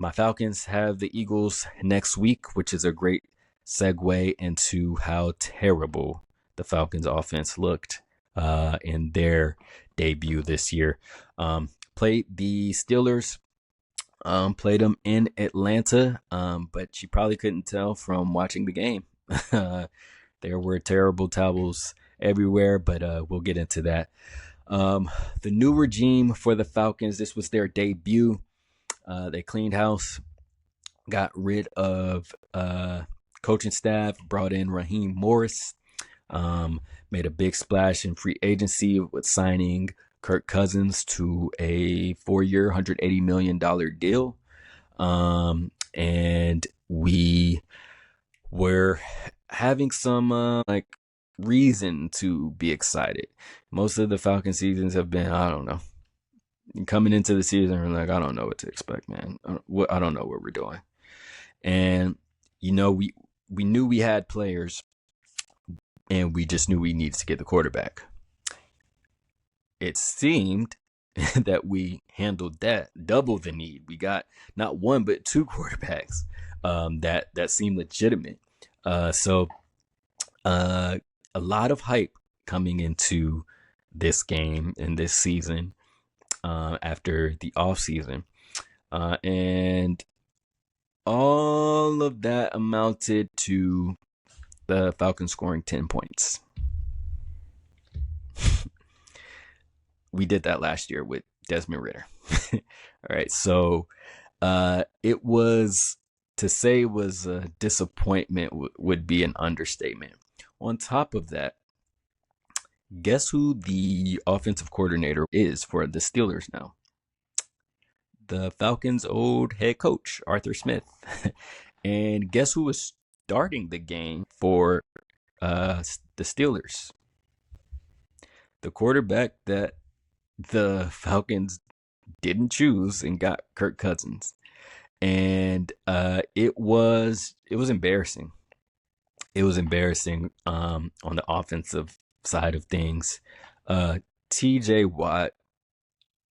My Falcons have the Eagles next week, which is a great segue into how terrible the Falcons offense looked in their debut this year. Played the Steelers, played them in Atlanta, but you probably couldn't tell from watching the game. There were terrible towels everywhere, but we'll get into that. The new regime for the Falcons, this was their debut. They cleaned house, got rid of coaching staff, brought in Raheem Morris, made a big splash in free agency with signing Kirk Cousins to a 4-year, $180 million deal. And we were having some reason to be excited. Most of the Falcon seasons have been, I don't know, coming into the season, we're like, I don't know what to expect, man. I don't know what we're doing. And, we knew we had players, and we just knew we needed to get the quarterback. It seemed that we handled that double the need. We got not one, but two quarterbacks that seemed legitimate. So a lot of hype coming into this game and this season after the offseason. And all of that amounted to the Falcons scoring 10 points. We did that last year with Desmond Ridder. All right, so it was, to say it was a disappointment would be an understatement. On top of that, guess who the offensive coordinator is for the Steelers now? The Falcons' old head coach, Arthur Smith. And guess who was starting the game for the Steelers? The quarterback that the Falcons didn't choose and got, Kirk Cousins. And it was embarrassing. It was embarrassing on the offensive side of things. TJ Watt,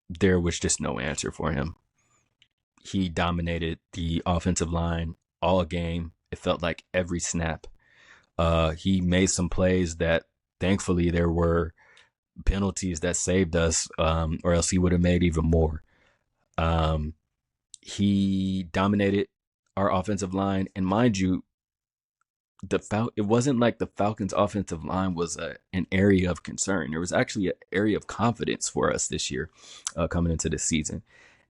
there was just no answer for him. He dominated the offensive line all game. It felt like every snap. He made some plays that, thankfully, there were penalties that saved us, or else he would have made even more. He dominated our offensive line, and mind you, it wasn't like the Falcons' offensive line was an area of concern. There was actually an area of confidence for us this year, coming into the season.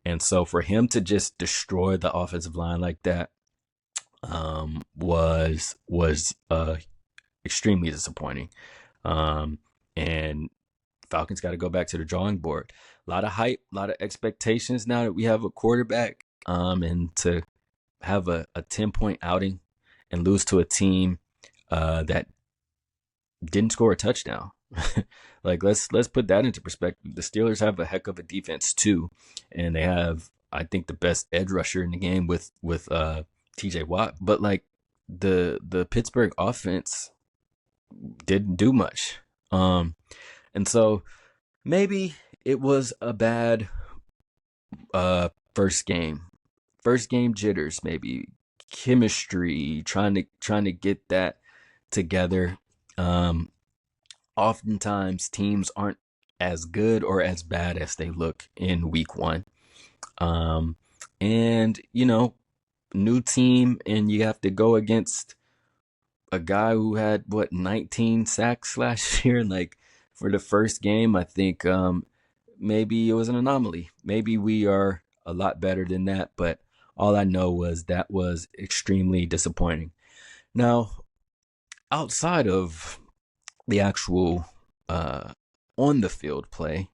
And so for him to just destroy the offensive line like that was extremely disappointing. And Falcons got to go back to the drawing board. A lot of hype, a lot of expectations now that we have a quarterback, and to have a 10-point outing and lose to a team that didn't score a touchdown. Like, let's put that into perspective. The Steelers have a heck of a defense too, and they have, I think, the best edge rusher in the game with TJ Watt. But like the Pittsburgh offense didn't do much. And so maybe it was a bad first game jitters, maybe chemistry, trying to get that together. Oftentimes teams aren't as good or as bad as they look in week one. And new team, and you have to go against a guy who had 19 sacks last year. Like, for the first game, I think maybe it was an anomaly. Maybe we are a lot better than that, but all I know was that was extremely disappointing. Now, outside of the actual on the field play,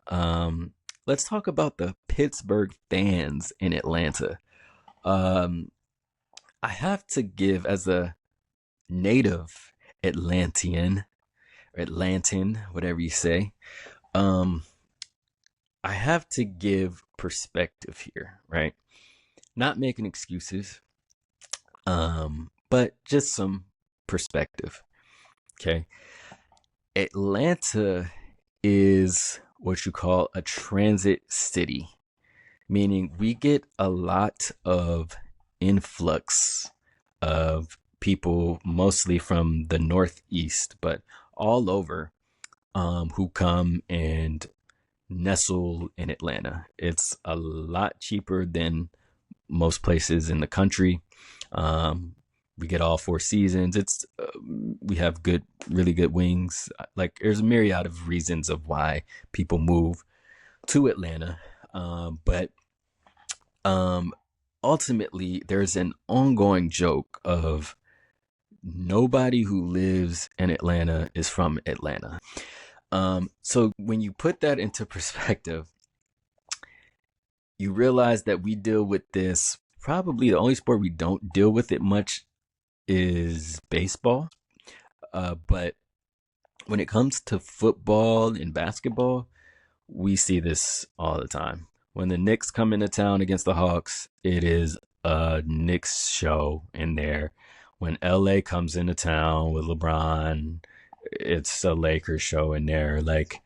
let's talk about the Pittsburgh fans in Atlanta. I have to give, as a native Atlantean, whatever you say, I have to give perspective here, right? Not making excuses, but just some perspective. Okay. Atlanta is what you call a transit city, meaning we get a lot of influx of people, mostly from the Northeast, but all over, who come and nestle in Atlanta. It's a lot cheaper than most places in the country. Um, we get all four seasons. We have really good wings. Like there's a myriad of reasons of why people move to Atlanta, but um, ultimately there's an ongoing joke of nobody who lives in Atlanta is from Atlanta. So when you put that into perspective, you realize that we deal with this. Probably the only sport we don't deal with it much is baseball. But when it comes to football and basketball, we see this all the time. When the Knicks come into town against the Hawks, it is a Knicks show in there. When LA comes into town with LeBron, it's a Lakers show in there. Like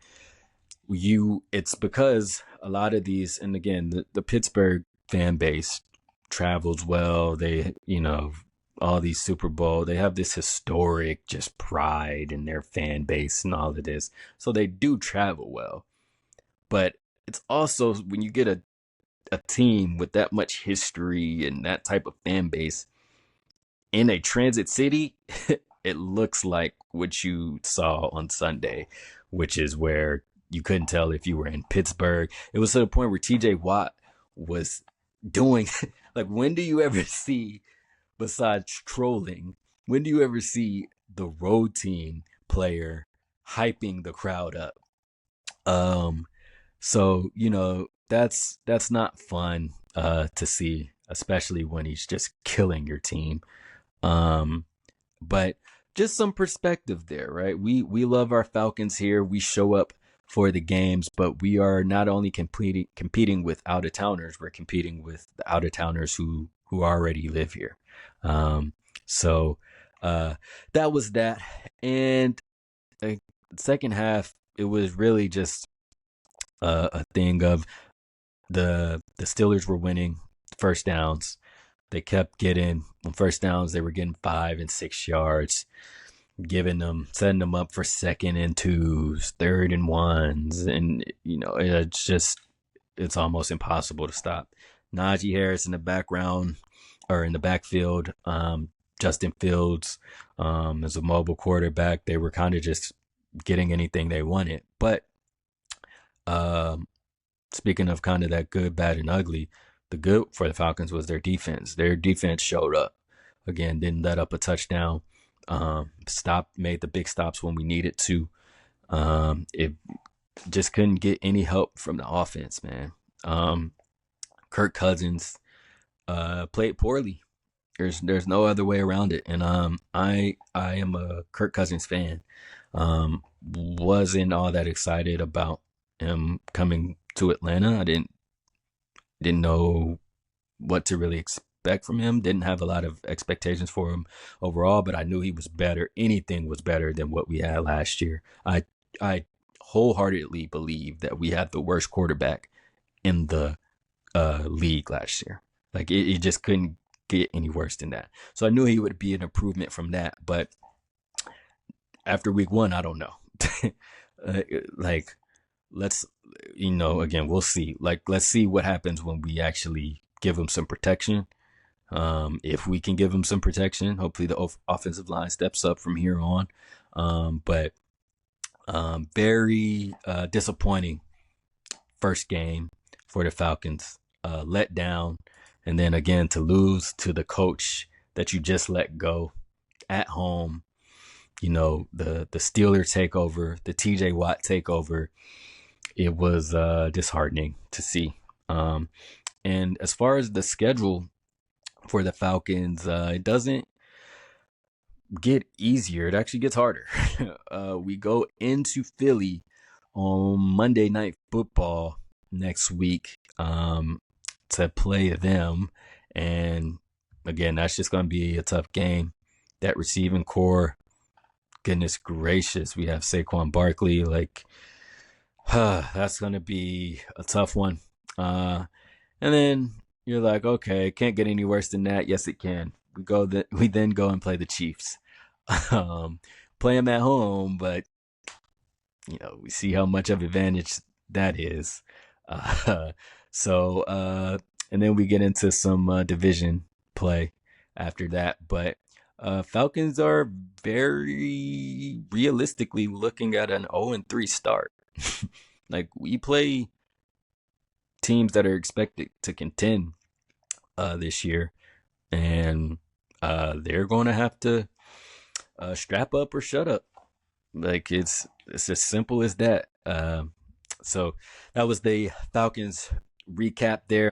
it's because a lot of these, and again, the Pittsburgh fan base travels well. They, all these Super Bowl, they have this historic just pride in their fan base and all of this. So they do travel well. But it's also when you get a team with that much history and that type of fan base in a transit city, it looks like what you saw on Sunday, which is where you couldn't tell if you were in Pittsburgh. It was to the point where TJ Watt was doing, like, when do you ever see, besides trolling, when do you ever see the road team player hyping the crowd up? So, that's not fun to see, especially when he's just killing your team. But just some perspective there, right? We love our Falcons here. We show up for the games, but we are not only competing with out of towners, we're competing with the out of towners who already live here. So that was that. And the second half, it was really just a thing of the Steelers were winning first downs. They kept getting on first downs. They were getting 5 and 6 yards, setting them up for 2nd and 2s, 3rd and 1s, and it's almost impossible to stop. Najee Harris in the background or in the backfield. Justin Fields as a mobile quarterback. They were kind of just getting anything they wanted. But speaking of kind of that good, bad, and ugly, the good for the Falcons was their defense. Their defense showed up. Again, didn't let up a touchdown. Made the big stops when we needed to. It just couldn't get any help from the offense, man. Kirk Cousins played poorly. There's no other way around it. And I am a Kirk Cousins fan. Wasn't all that excited about him coming to Atlanta. I didn't know what to really expect from him. Didn't have a lot of expectations for him overall, but I knew he was better. Anything was better than what we had last year. I wholeheartedly believe that we had the worst quarterback in the league last year. Like it just couldn't get any worse than that. So I knew he would be an improvement from that. But after week 1, I don't know. Let's, again, we'll see. Let's see what happens when we actually give him some protection. If we can give him some protection, hopefully the offensive line steps up from here on. But very disappointing first game for the Falcons. Let down. And then again, to lose to the coach that you just let go at home. The Steeler takeover, the TJ Watt takeover. It was disheartening to see. And as far as the schedule for the Falcons, it doesn't get easier. It actually gets harder. We go into Philly on Monday Night Football next week to play them. And again, that's just going to be a tough game. That receiving core, goodness gracious, we have Saquon Barkley. That's going to be a tough one. And then you're like, okay, it can't get any worse than that. Yes, it can. We then go and play the Chiefs. Um, Play them at home, but we see how much of advantage that is. Uh, so and then we get into some division play after that. But Falcons are very realistically looking at an 0-3 start. Like we play teams that are expected to contend this year, and they're going to have to strap up or shut up. Like it's as simple as that. So that was the Falcons recap there.